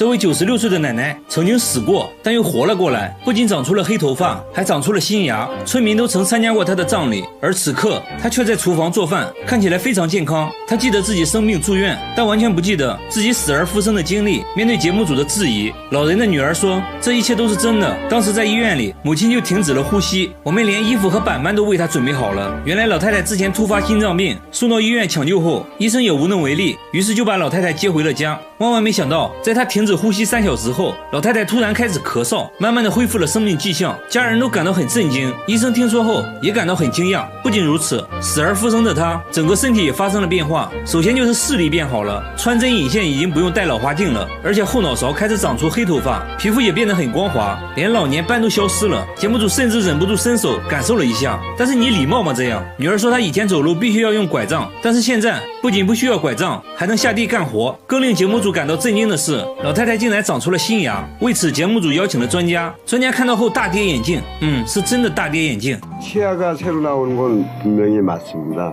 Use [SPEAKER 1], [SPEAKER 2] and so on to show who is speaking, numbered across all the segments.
[SPEAKER 1] 这位96岁的奶奶曾经死过，但又活了过来，不仅长出了黑头发，还长出了新牙。村民都曾参加过她的葬礼，而此刻她却在厨房做饭，看起来非常健康。她记得自己生病住院，但完全不记得自己死而复生的经历。面对节目组的质疑，老人的女儿说，这一切都是真的。当时在医院里，母亲就停止了呼吸，我们连衣服和板板都为她准备好了。原来老太太之前突发心脏病，送到医院抢救后，医生也无能为力，于是就把老太太接回了家。万万没想到，在她停止呼吸3小时后，老太太突然开始咳嗽，慢慢的恢复了生命迹象，家人都感到很震惊。医生听说后也感到很惊讶。不仅如此，死而复生的她，整个身体也发生了变化。首先就是视力变好了，穿针引线已经不用戴老花镜了，而且后脑勺开始长出黑头发，皮肤也变得很光滑，连老年斑都消失了。节目组甚至忍不住伸手感受了一下，但是你礼貌吗？这样，女儿说她以前走路必须要用拐杖，但是现在不仅不需要拐杖，还能下地干活。更令节目组感到震惊的是，老太太竟然长出了新牙。为此，节目组邀请了专家看到后大跌眼镜，是真的大跌眼镜。
[SPEAKER 2] 치아가 새로 나오는 건 분명히 맞습니다.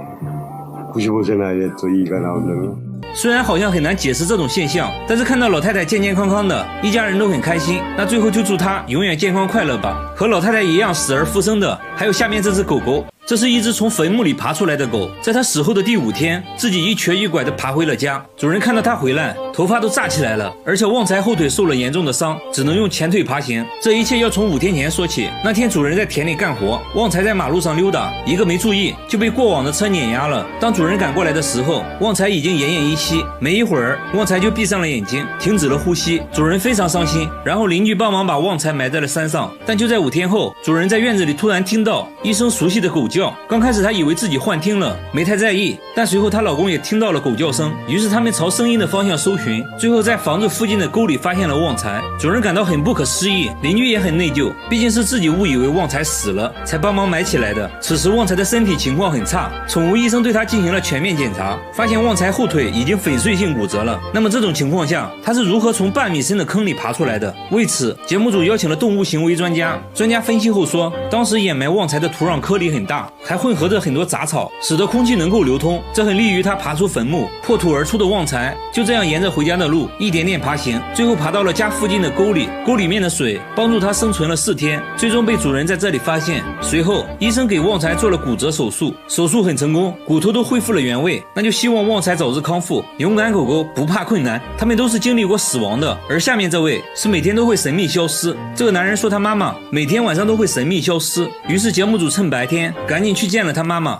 [SPEAKER 2] 95세 나이에 또 이가 나온다는 건.
[SPEAKER 1] 虽然好像很难解释这种现象，但是看到老太太健健康康的，一家人都很开心。那最后就祝她永远健康快乐吧。和老太太一样死而复生的，还有下面这只狗狗。 这是一只从坟墓里爬出来的狗，在它死后的第5天，自己一瘸一拐地爬回了家。主人看到它回来，头发都炸起来了，而且旺财后腿受了严重的伤，只能用前腿爬行。这一切要从5天前说起。那天主人在田里干活，旺财在马路上溜达，一个没注意就被过往的车碾压了。当主人赶过来的时候，旺财已经奄奄一息。没一会儿，旺财就闭上了眼睛，停止了呼吸。主人非常伤心，然后邻居帮忙把旺财埋在了山上。但就在5天后，主人在院子里突然听到一声熟悉的狗叫。 刚开始她以为自己幻听了，没太在意，但随后她老公也听到了狗叫声，于是他们朝声音的方向搜寻，最后在房子附近的沟里发现了旺财。主人感到很不可思议，邻居也很内疚，毕竟是自己误以为旺财死了，才帮忙埋起来的。此时旺财的身体情况很差，宠物医生对他进行了全面检查，发现旺财后腿已经粉碎性骨折了。那么这种情况下，他是如何从半米深的坑里爬出来的？为此，节目组邀请了动物行为专家，专家分析后说，当时掩埋旺财的土壤颗粒很大，还混合着很多杂草，使得空气能够流通，这很利于他爬出坟墓。破土而出的旺财就这样沿着回家的路一点点爬行，最后爬到了家附近的沟里。沟里面的水帮助他生存了4天，最终被主人在这里发现。随后，医生给旺财做了骨折手术，手术很成功，骨头都恢复了原位。那就希望旺财早日康复。勇敢狗狗不怕困难，他们都是经历过死亡的。而下面这位是每天都会神秘消失。这个男人说他妈妈每天晚上都会神秘消失，于是节目组趁白天赶紧去见了他妈妈。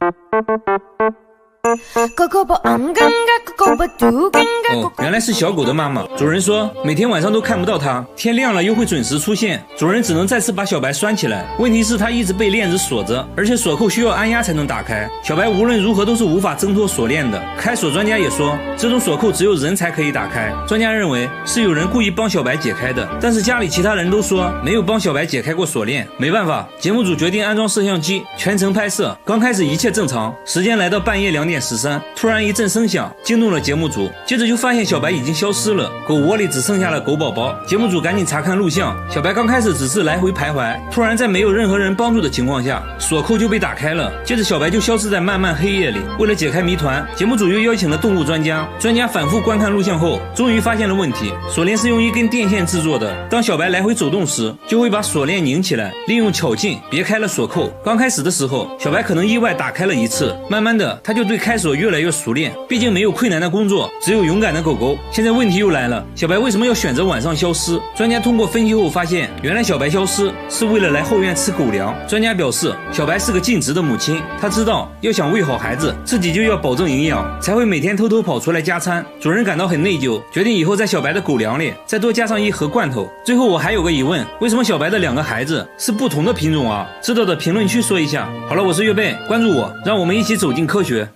[SPEAKER 1] 原来是小狗的妈妈。主人说每天晚上都看不到它，天亮了又会准时出现。主人只能再次把小白拴起来，问题是它一直被链子锁着，而且锁扣需要按压才能打开。小白无论如何都是无法挣脱锁链的。开锁专家也说，这种锁扣只有人才可以打开。专家认为是有人故意帮小白解开的，但是家里其他人都说没有帮小白解开过锁链。没办法，节目组决定安装摄像机，全程拍摄。刚开始一切正常，时间来到半夜2点13，突然一阵声响惊动了节目组，接着就发现小白已经消失了，狗窝里只剩下了狗宝宝。节目组赶紧查看录像，小白刚开始只是来回徘徊，突然在没有任何人帮助的情况下，锁扣就被打开了，接着小白就消失在漫漫黑夜里。为了解开谜团，节目组又邀请了动物专家，反复观看录像后，终于发现了问题。锁链是用一根电线制作的，当小白来回走动时，就会把锁链拧起来，利用巧劲别开了锁扣。刚开始的时候，小白可能意外打开了1次，慢慢的他就对开锁越来越熟练，毕竟没有困难的工作，只有勇敢的狗狗。现在问题又来了，小白为什么要选择晚上消失？专家通过分析后发现，原来小白消失是为了来后院吃狗粮。专家表示，小白是个尽职的母亲，她知道要想喂好孩子，自己就要保证营养，才会每天偷偷跑出来加餐。主人感到很内疚，决定以后在小白的狗粮里再多加上1盒罐头。最后我还有个疑问，为什么小白的2个孩子是不同的品种啊？知道的评论区说一下。好了，我是月贝，关注我，让我们一起走进科学。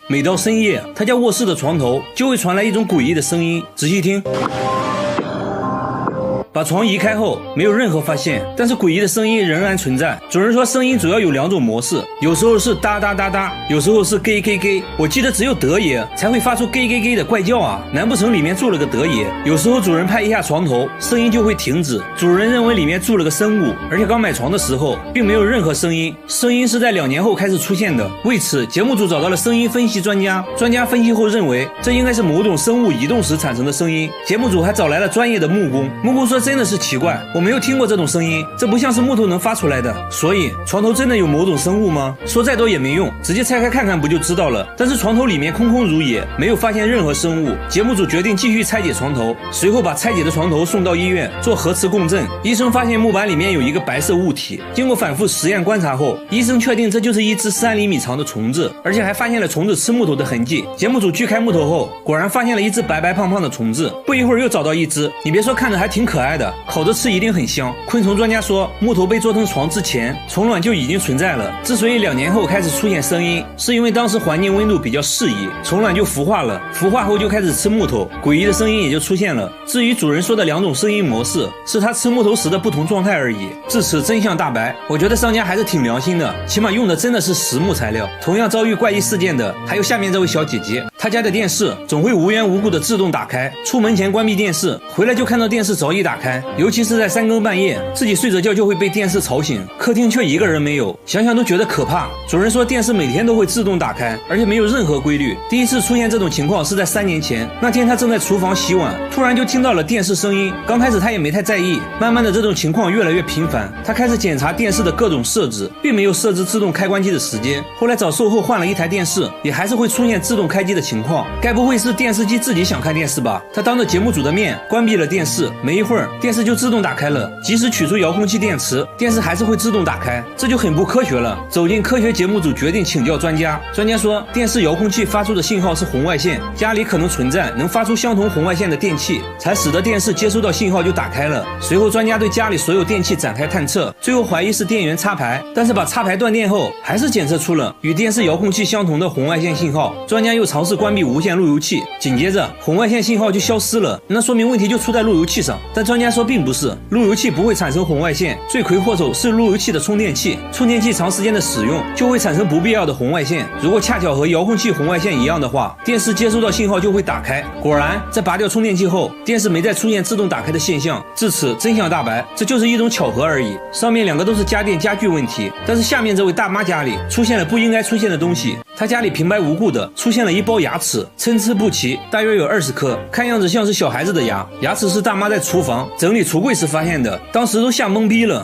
[SPEAKER 1] 每到深夜，他家卧室的床头就会传来一种诡异的声音，仔细听。把床移开后没有任何发现，但是诡异的声音仍然存在。主人说声音主要有2种模式，有时候是哒哒哒哒，有时候是 gay gay gay。我记得只有德爷才会发出 gay gay gay 的怪叫啊，难不成里面住了个德爷？有时候主人拍一下床头，声音就会停止。主人认为里面住了个生物，而且刚买床的时候并没有任何声音，声音是在2年后开始出现的。为此，节目组找到了声音分析专家，专家分析后认为这应该是某种生物移动时产生的声音。节目组还找来了专业的木工，木工说真的是奇怪，我没有听过这种声音，这不像是木头能发出来的。所以床头真的有某种生物吗？说再多也没用，直接拆开看看不就知道了。但是床头里面空空如也，没有发现任何生物。节目组决定继续拆解床头，随后把拆解的床头送到医院做核磁共振。医生发现木板里面有一个白色物体，经过反复实验观察后，医生确定这就是一只3厘米长的虫子，而且还发现了虫子吃木头的痕迹。节目组锯开木头后，果然发现了一只白白胖胖的虫子，不一会儿又找到一只，你别说看着还挺可爱的，烤着吃一定很香。昆虫专家说，木头被做成床之前，虫卵就已经存在了。之所以2年后开始出现声音，是因为当时环境温度比较适宜，虫卵就孵化了，孵化后就开始吃木头，诡异的声音也就出现了。至于主人说的2种声音模式，是他吃木头时的不同状态而已。至此真相大白，我觉得商家还是挺良心的，起码用的真的是实木材料。同样遭遇怪异事件的还有下面这位小姐姐，她家的电视总会无缘无故的自动打开，出门前关闭电视，回来就看到电视早已打开，尤其是在3更半夜，自己睡着觉就会被电视吵醒，客厅却一个人没有，想想都觉得可怕。主人说电视每天都会自动打开，而且没有任何规律。第一次出现这种情况是在3年前，那天他正在厨房洗碗，突然就听到了电视声音。刚开始他也没太在意，慢慢的这种情况越来越频繁，他开始检查电视的各种设置，并没有设置自动开关机的时间。后来找售后换了一台电视，也还是会出现自动开机的情况，该不会是电视机自己想看电视吧？他当着节目组的面关闭了电视，没一会儿电视就自动打开了，即使取出遥控器电池，电视还是会自动打开，这就很不科学了。走进科学节目组决定请教专家，专家说电视遥控器发出的信号是红外线，家里可能存在能发出相同红外线的电器，才使得电视接收到信号就打开了。随后专家对家里所有电器展开探测，最后怀疑是电源插排，但是把插排断电后还是检测出了与电视遥控器相同的红外线信号。专家又尝试关闭无线路由器，紧接着红外线信号就消失了，那说明问题就出在路由器上。但专家说并不是，路由器不会产生红外线，罪魁祸首是路由器的充电器，充电器长时间的使用就会产生不必要的红外线，如果恰巧和遥控器红外线一样的话，电视接收到信号就会打开。果然在拔掉充电器后，电视没再出现自动打开的现象。至此真相大白，这就是一种巧合而已。上面2个都是家电家具问题，但是下面这位大妈家里出现了不应该出现的东西。她家里平白无故的出现了一包牙齿，参差不齐，大约有20颗，看样子像是小孩子的牙。牙齿是大妈在厨房整理橱柜时发现的，当时都吓懵逼了。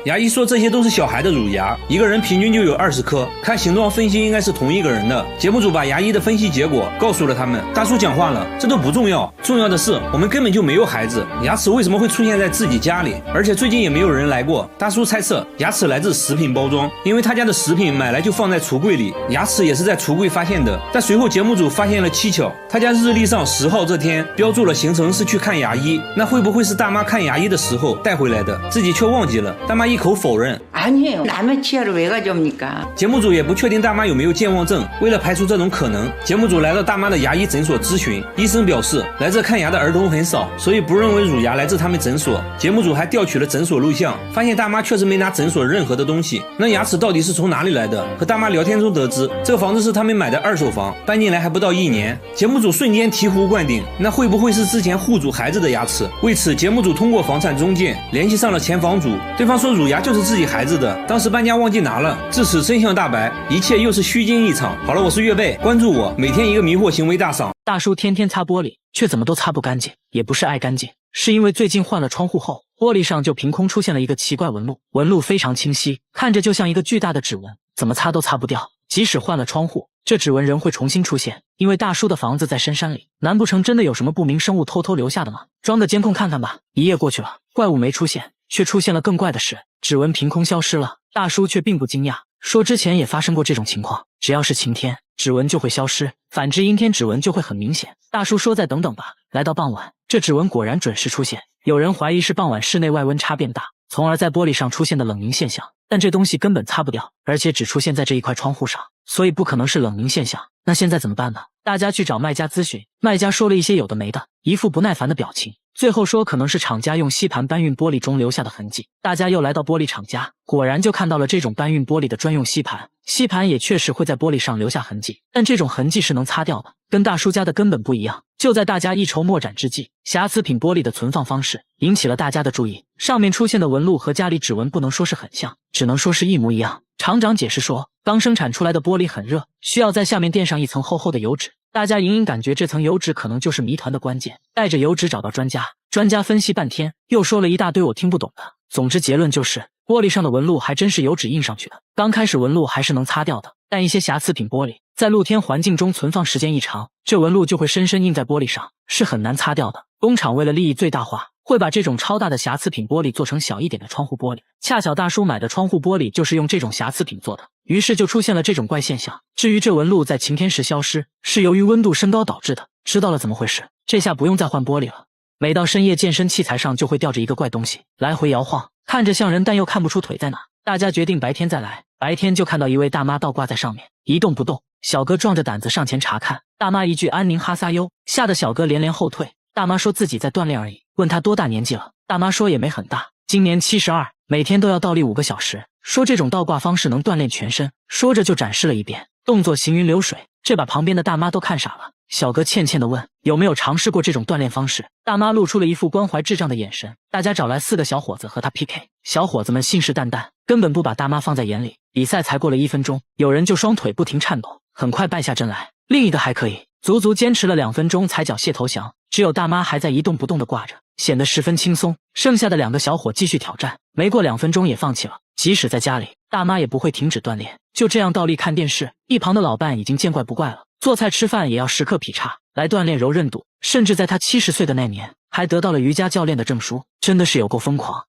[SPEAKER 1] 牙医说这些都是小孩的乳牙，一个人平均就有20颗，看形状分析应该是同一个人的。节目组把牙医的分析结果告诉了他们。大叔讲话了，这都不重要，重要的是我们根本就没有孩子，牙齿为什么会出现在自己家里，而且最近也没有人来过。大叔猜测牙齿来自食品包装，因为他家的食品买来就放在橱柜里，牙齿也是在橱柜发现的。但随后节目组发现了蹊跷，他家日历上10号这天标注了行程是去看牙医，那会不会是大妈看牙医的时候带回来的，自己却忘记了？大妈一口否认，
[SPEAKER 3] 아니에요. 남의 치아를 왜 가져옵니까?
[SPEAKER 1] 节目组也不确定大妈有没有健忘症，为了排除这种可能，节目组来到大妈的牙医诊所咨询，医生表示来这看牙的儿童很少，所以不认为乳牙来自他们诊所。节目组还调取了诊所录像，发现大妈确实没拿诊所任何的东西。那牙齿到底是从哪里来的？和大妈聊天中得知，这个房子是他们买的2手房，搬进来还不到1年。节目组瞬间醍醐灌顶，那会不会是之前户主孩子的牙齿？为此，节目组通过房产中介联系上了前房主，对方说乳牙就是自己孩子的，当时搬家忘记拿了。至此真相大白，一切又是虚惊一场。好了，我是岳贝，关注我，每天一个迷惑行为大赏。
[SPEAKER 4] 大叔天天擦玻璃，却怎么都擦不干净，也不是爱干净，是因为最近换了窗户后，玻璃上就凭空出现了一个奇怪纹路，纹路非常清晰，看着就像一个巨大的指纹，怎么擦都擦不掉。即使换了窗户，这指纹仍会重新出现，因为大叔的房子在深山里，难不成真的有什么不明生物偷偷留下的吗？装个监控看看吧。一夜过去了，怪物没出现，却出现了更怪的事，指纹凭空消失了。大叔却并不惊讶，说之前也发生过这种情况，只要是晴天，指纹就会消失，反之阴天指纹就会很明显。大叔说再等等吧。来到傍晚，这指纹果然准时出现，有人怀疑是傍晚室内外温差变大，从而在玻璃上出现的冷凝现象，但这东西根本擦不掉，而且只出现在这一块窗户上，所以不可能是冷凝现象。那现在怎么办呢？大家去找卖家咨询，卖家说了一些有的没的，一副不耐烦的表情，最后说可能是厂家用吸盘搬运玻璃中留下的痕迹。大家又来到玻璃厂家，果然就看到了这种搬运玻璃的专用吸盘，吸盘也确实会在玻璃上留下痕迹，但这种痕迹是能擦掉的，跟大叔家的根本不一样。就在大家一筹莫展之际，瑕疵品玻璃的存放方式引起了大家的注意，上面出现的纹路和家里指纹不能说是很像，只能说是一模一样。厂长解释说，刚生产出来的玻璃很热，需要在下面垫上一层厚厚的油脂。大家隐隐感觉这层油脂可能就是谜团的关键，带着油脂找到专家，专家分析半天，又说了一大堆我听不懂的。总之结论就是，玻璃上的纹路还真是油脂印上去的。刚开始纹路还是能擦掉的，但一些瑕疵品玻璃在露天环境中存放时间一长，这纹路就会深深印在玻璃上，是很难擦掉的。工厂为了利益最大化，会把这种超大的瑕疵品玻璃做成小一点的窗户玻璃。恰巧大叔买的窗户玻璃就是用这种瑕疵品做的，于是就出现了这种怪现象。至于这纹路在晴天时消失，是由于温度升高导致的。知道了怎么回事，这下不用再换玻璃了。每到深夜，健身器材上就会吊着一个怪东西，来回摇晃，看着像人，但又看不出腿在哪。大家决定白天再来，白天就看到一位大妈倒挂在上面，一动不动。小哥壮着胆子上前查看，大妈一句安宁哈撒哟，吓得小哥连连后退。大妈说自己在锻炼而已，问他多大年纪了，大妈说也没很大，今年72，每天都要倒立5个小时，说这种倒挂方式能锻炼全身，说着就展示了一遍，动作行云流水，这把旁边的大妈都看傻了。小哥欠欠地问，有没有尝试过这种锻炼方式？大妈露出了一副关怀智障的眼神。大家找来4个小伙子和他 PK， 小伙子们信誓旦旦，根本不把大妈放在眼里。比赛才过了1分钟，有人就双腿不停颤抖，很快败下阵来，另一个还可以，足足坚持了2分钟才缴械投降。只有大妈还在一动不动地挂着，显得十分轻松。剩下的2个小伙继续挑战，没过2分钟也放弃了。即使在家里，大妈也不会停止锻炼，就这样倒立看电视。一旁的老伴已经见怪不怪了，做菜吃饭也要时刻劈叉来锻炼柔韧度，甚至在他70岁的那年还得到了瑜伽教练的证书，真的是有够疯狂。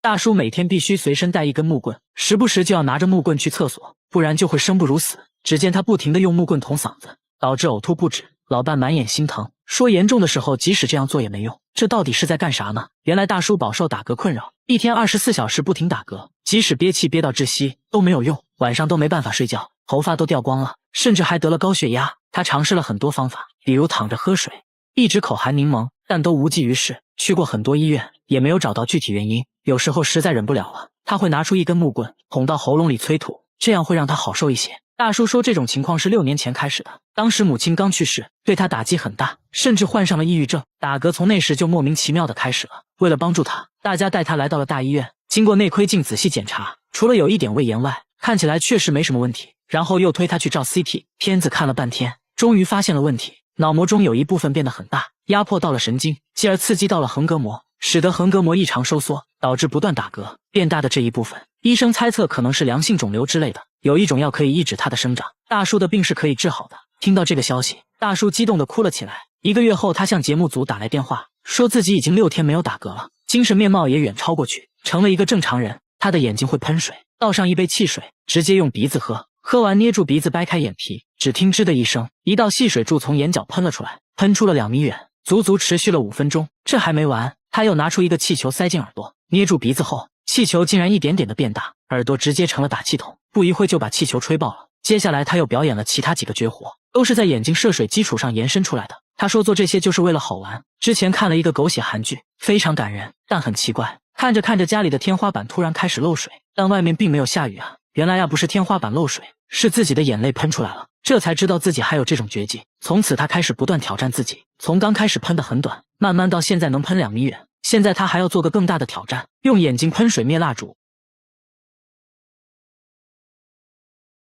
[SPEAKER 4] 大叔每天必须随身带一根木棍，时不时就要拿着木棍去厕所，不然就会生不如死。只见他不停地用木棍捅嗓子，导致呕吐不止。老伴满眼心疼，说严重的时候即使这样做也没用，这到底是在干啥呢？原来大叔饱受打嗝困扰，一天24小时不停打嗝，即使憋气憋到窒息都没有用，晚上都没办法睡觉，头发都掉光了，甚至还得了高血压。他尝试了很多方法，比如躺着喝水，一直口含柠檬，但都无济于事。去过很多医院，也没有找到具体原因。有时候实在忍不了了，他会拿出一根木棍捅到喉咙里催吐，这样会让他好受一些。大叔说这种情况是6年前开始的，当时母亲刚去世，对他打击很大，甚至患上了抑郁症。打嗝从那时就莫名其妙的开始了。为了帮助他，大家带他来到了大医院，经过内窥镜仔细检查，除了有一点胃炎外，看起来确实没什么问题。然后又推他去照 CT， 片子看了半天，终于发现了问题，脑膜中有一部分变得很大，压迫到了神经，继而刺激到了横膈膜，使得横膈膜异常收缩，导致不断打嗝。变大的这一部分，医生猜测可能是良性肿瘤之类的，有一种药可以抑制它的生长。大叔的病是可以治好的。听到这个消息，大叔激动地哭了起来。1个月后，他向节目组打来电话，说自己已经6天没有打嗝了，精神面貌也远超过去，成了一个正常人。他的眼睛会喷水，倒上一杯汽水，直接用鼻子喝，喝完捏住鼻子掰开眼皮，只听吱的一声，一道细水柱从眼角喷了出来，喷出了2米远，足足持续了5分钟。这还没完，他又拿出一个气球塞进耳朵，捏住鼻子后，气球竟然一点点的变大，耳朵直接成了打气筒，不一会就把气球吹爆了。接下来他又表演了其他几个绝活，都是在眼睛射水基础上延伸出来的。他说做这些就是为了好玩。之前看了一个狗血韩剧，非常感人，但很奇怪，看着看着家里的天花板突然开始漏水，但外面并没有下雨啊。原来不是天花板漏水，是自己的眼泪喷出来了。这才知道自己还有这种绝技。从此他开始不断挑战自己，从刚开始喷得很短，慢慢到现在能喷2米远。现在他还要做个更大的挑战，用眼睛喷水灭蜡烛。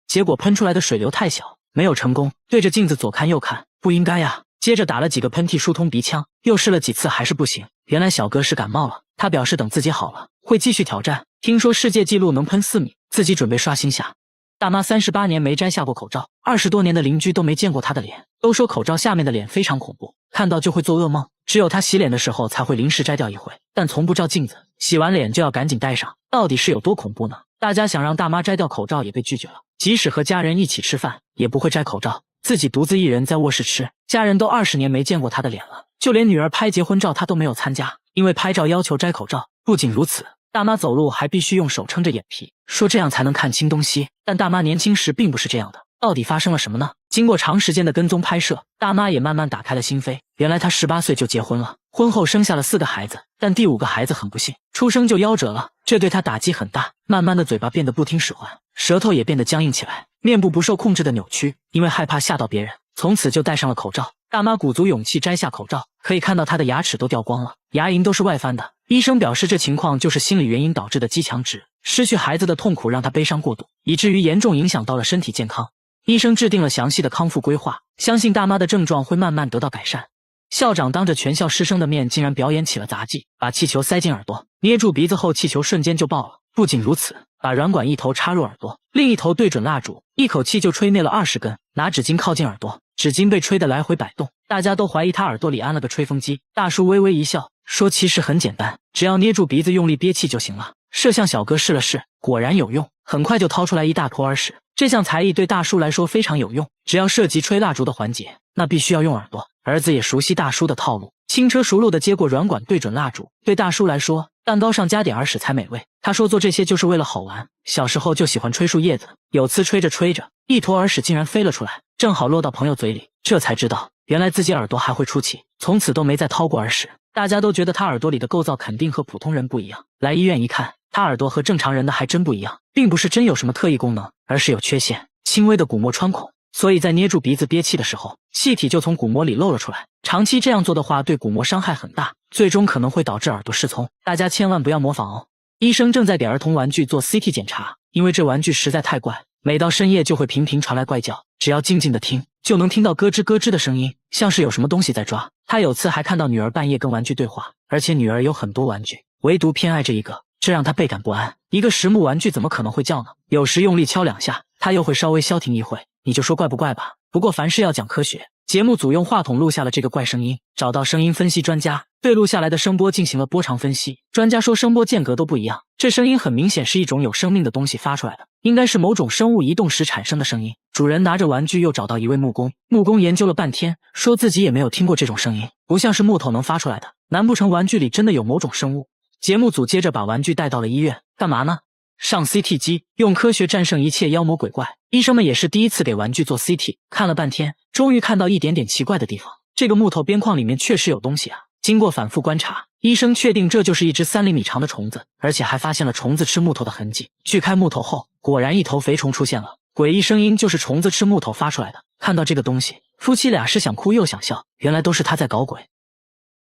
[SPEAKER 4] 结果喷出来的水流太小，没有成功，对着镜子左看右看，不应该呀。接着打了几个喷嚏疏通鼻腔，又试了几次还是不行。原来小哥是感冒了，他表示等自己好了会继续挑战。听说世界纪录能喷4米，自己准备刷新下。大妈38年没摘下过口罩，20多年的邻居都没见过她的脸，都说口罩下面的脸非常恐怖，看到就会做噩梦。只有她洗脸的时候才会临时摘掉一回，但从不照镜子，洗完脸就要赶紧戴上。到底是有多恐怖呢？大家想让大妈摘掉口罩也被拒绝了，即使和家人一起吃饭也不会摘口罩，自己独自一人在卧室吃，家人都20年没见过她的脸了，就连女儿拍结婚照她都没有参加，因为拍照要求摘口罩。不仅如此，大妈走路还必须用手撑着眼皮，说这样才能看清东西。但大妈年轻时并不是这样的，到底发生了什么呢？经过长时间的跟踪拍摄，大妈也慢慢打开了心扉。原来她18岁就结婚了，婚后生下了4个孩子，但第5个孩子很不幸，出生就夭折了，这对她打击很大。慢慢的嘴巴变得不听使唤，舌头也变得僵硬起来，面部不受控制的扭曲，因为害怕吓到别人，从此就戴上了口罩。大妈鼓足勇气摘下口罩，可以看到她的牙齿都掉光了，牙龈都是外翻的。医生表示这情况就是心理原因导致的肌强直，失去孩子的痛苦让她悲伤过度，以至于严重影响到了身体健康。医生制定了详细的康复规划，相信大妈的症状会慢慢得到改善。校长当着全校师生的面竟然表演起了杂技，把气球塞进耳朵，捏住鼻子后气球瞬间就爆了。不仅如此，把软管一头插入耳朵，另一头对准蜡烛，一口气就吹灭了20根。拿纸巾靠近耳朵，纸巾被吹得来回摆动，大家都怀疑他耳朵里安了个吹风机。大叔微微一笑，说其实很简单，只要捏住鼻子用力憋气就行了。摄像小哥试了试，果然有用，很快就掏出来一大坨耳屎。这项才艺对大叔来说非常有用，只要涉及吹蜡烛的环节，那必须要用耳朵。儿子也熟悉大叔的套路，轻车熟路地接过软管对准蜡烛。对大叔来说，蛋糕上加点耳屎才美味。他说做这些就是为了好玩，小时候就喜欢吹树叶子，有次吹着吹着，一坨耳屎竟然飞了出来，正好落到朋友嘴里，这才知道原来自己耳朵还会出气，从此都没再掏过耳屎。大家都觉得他耳朵里的构造肯定和普通人不一样，来医院一看，他耳朵和正常人的还真不一样，并不是真有什么特异功能，而是有缺陷，轻微的鼓膜穿孔，所以在捏住鼻子憋气的时候，气体就从鼓膜里漏了出来。长期这样做的话，对鼓膜伤害很大，最终可能会导致耳朵失聪，大家千万不要模仿哦。医生正在给儿童玩具做 CT 检查，因为这玩具实在太怪，每到深夜就会频频传来怪叫，只要静静的听，就能听到咯吱咯吱的声音，像是有什么东西在抓。他有次还看到女儿半夜跟玩具对话，而且女儿有很多玩具，唯独偏爱这一个，这让他倍感不安。一个实木玩具怎么可能会叫呢？有时用力敲2下，他又会稍微消停一会，你就说怪不怪吧。不过凡事要讲科学，节目组用话筒录下了这个怪声音，找到声音分析专家，对录下来的声波进行了波长分析。专家说声波间隔都不一样，这声音很明显是一种有生命的东西发出来的，应该是某种生物移动时产生的声音。主人拿着玩具又找到一位木工，木工研究了半天，说自己也没有听过这种声音，不像是木头能发出来的，难不成玩具里真的有某种生物？节目组接着把玩具带到了医院，干嘛呢？上 CT 机，用科学战胜一切妖魔鬼怪。医生们也是第一次给玩具做 CT， 看了半天，终于看到一点点奇怪的地方。这个木头边框里面确实有东西啊！经过反复观察，医生确定这就是一只3厘米长的虫子，而且还发现了虫子吃木头的痕迹。锯开木头后，果然一头肥虫出现了，诡异声音就是虫子吃木头发出来的。看到这个东西，夫妻俩是想哭又想笑，原来都是他在搞鬼。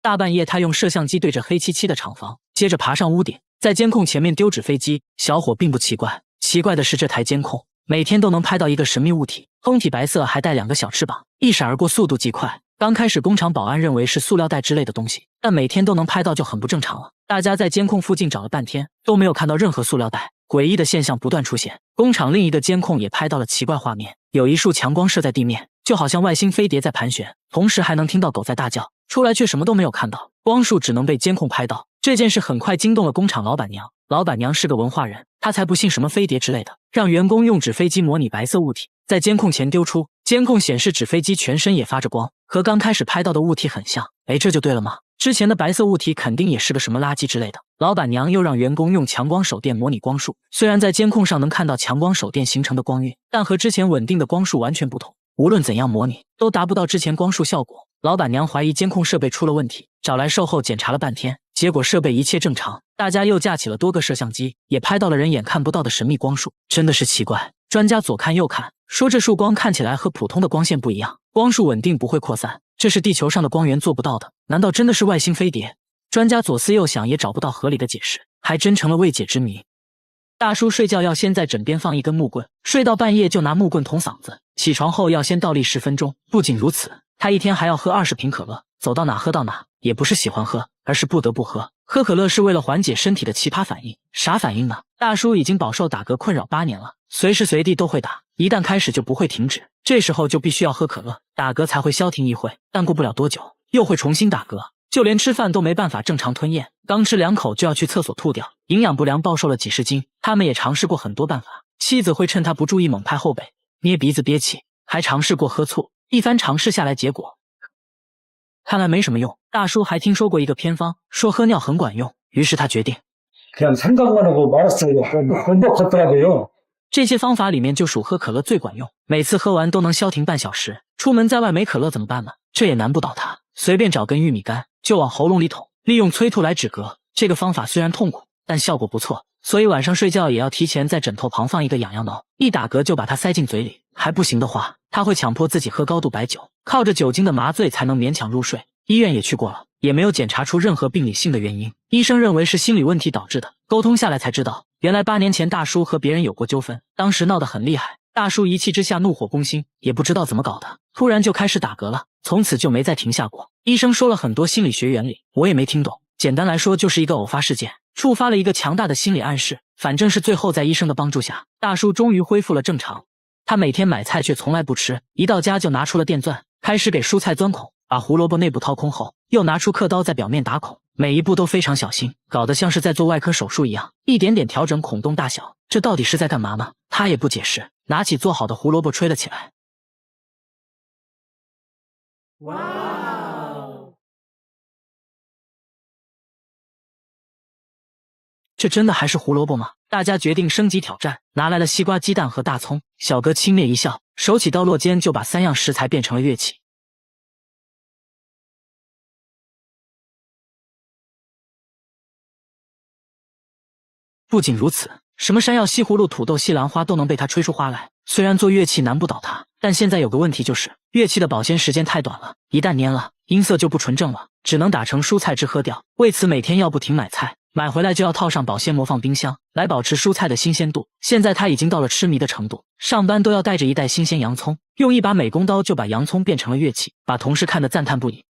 [SPEAKER 4] 大半夜，他用摄像机对着黑漆漆的厂房，接着爬上屋顶，在监控前面丢纸飞机。小伙并不奇怪，奇怪的是这台监控每天都能拍到一个神秘物体，通体白色，还带2个小翅膀，一闪而过，速度极快。刚开始工厂保安认为是塑料袋之类的东西，但每天都能拍到就很不正常了。大家在监控附近找了半天，都没有看到任何塑料袋，诡异的现象不断出现。工厂另一的监控也拍到了奇怪画面，有一束强光射在地面，就好像外星飞碟在盘旋，同时还能听到狗在大叫，出来却什么都没有看到，光束只能被监控拍到。这件事很快惊动了工厂老板娘，老板娘是个文化人，她才不信什么飞碟之类的，让员工用纸飞机模拟白色物体，在监控前丢出。监控显示纸飞机全身也发着光，和刚开始拍到的物体很像。这就对了吗？之前的白色物体肯定也是个什么垃圾之类的。老板娘又让员工用强光手电模拟光束，虽然在监控上能看到强光手电形成的光晕，但和之前稳定的光束完全不同，无论怎样模拟都达不到之前光束效果。老板娘怀疑监控设备出了问题，找来售后检查了半天，结果设备一切正常。大家又架起了多个摄像机，也拍到了人眼看不到的神秘光束，真的是奇怪。专家左看右看，说这束光看起来和普通的光线不一样，光束稳定不会扩散，这是地球上的光源做不到的，难道真的是外星飞碟？专家左思右想也找不到合理的解释，还真成了未解之谜。大叔睡觉要先在枕边放一根木棍，睡到半夜就拿木棍捅嗓子，起床后要先倒立10分钟。不仅如此，他一天还要喝20瓶可乐，走到哪喝到哪，也不是喜欢喝，而是不得不喝。喝可乐是为了缓解身体的奇葩反应，啥反应呢？大叔已经饱受打嗝困扰8年了，随时随地都会打，一旦开始就不会停止，这时候就必须要喝可乐，打嗝才会消停一会，但过不了多久又会重新打嗝，就连吃饭都没办法正常吞咽，刚吃2口就要去厕所吐掉，营养不良暴瘦了几10斤。他们也尝试过很多办法，妻子会趁他不注意猛拍后背，捏鼻子憋气，还尝试过喝醋。一番尝试下来，結果看来没什么用。大叔还听说过一个偏方，说喝尿很管用，于是他决定
[SPEAKER 5] 그냥 생각만 하고 말았어요. 그건 걷더라고요.
[SPEAKER 4] 这些方法里面就属喝可乐最管用，每次喝完都能消停半小时。出门在外没可乐怎么办呢？这也难不倒他，随便找根玉米干就往喉咙里捅，利用催吐来止嗝。这个方法虽然痛苦，但效果不错，所以晚上睡觉也要提前在枕头旁放一个痒痒挠，一打嗝就把它塞进嘴里。还不行的话，他会强迫自己喝高度白酒，靠着酒精的麻醉才能勉强入睡。医院也去过了，也没有检查出任何病理性的原因，医生认为是心理问题导致的。沟通下来才知道，原来8年前大叔和别人有过纠纷，当时闹得很厉害，大叔一气之下怒火攻心，也不知道怎么搞的，突然就开始打嗝了，从此就没再停下过。医生说了很多心理学原理，我也没听懂，简单来说就是一个偶发事件触发了一个强大的心理暗示，反正是最后在医生的帮助下，大叔终于恢复了正常。他每天买菜却从来不吃，一到家就拿出了电钻，开始给蔬菜钻孔，把胡萝卜内部掏空后，又拿出刻刀在表面打孔，每一步都非常小心，搞得像是在做外科手术一样，一点点调整孔洞大小。这到底是在干嘛吗？他也不解释，拿起做好的胡萝卜吹了起来。哇！这真的还是胡萝卜吗？大家决定升级挑战，拿来了西瓜、鸡蛋和大葱。小哥轻蔑一笑，手起刀落间就把3样食材变成了乐器。不仅如此，什么山药、西葫芦、土豆、西兰花都能被他吹出花来。虽然做乐器难不倒他，但现在有个问题就是，乐器的保鲜时间太短了，一旦蔫了，音色就不纯正了，只能打成蔬菜汁喝掉。为此每天要不停买菜，买回来就要套上保鲜膜放冰箱，来保持蔬菜的新鲜度。现在他已经到了痴迷的程度，上班都要带着一袋新鲜洋葱，用一把美工刀就把洋葱变成了乐器，把同事看得赞叹不已。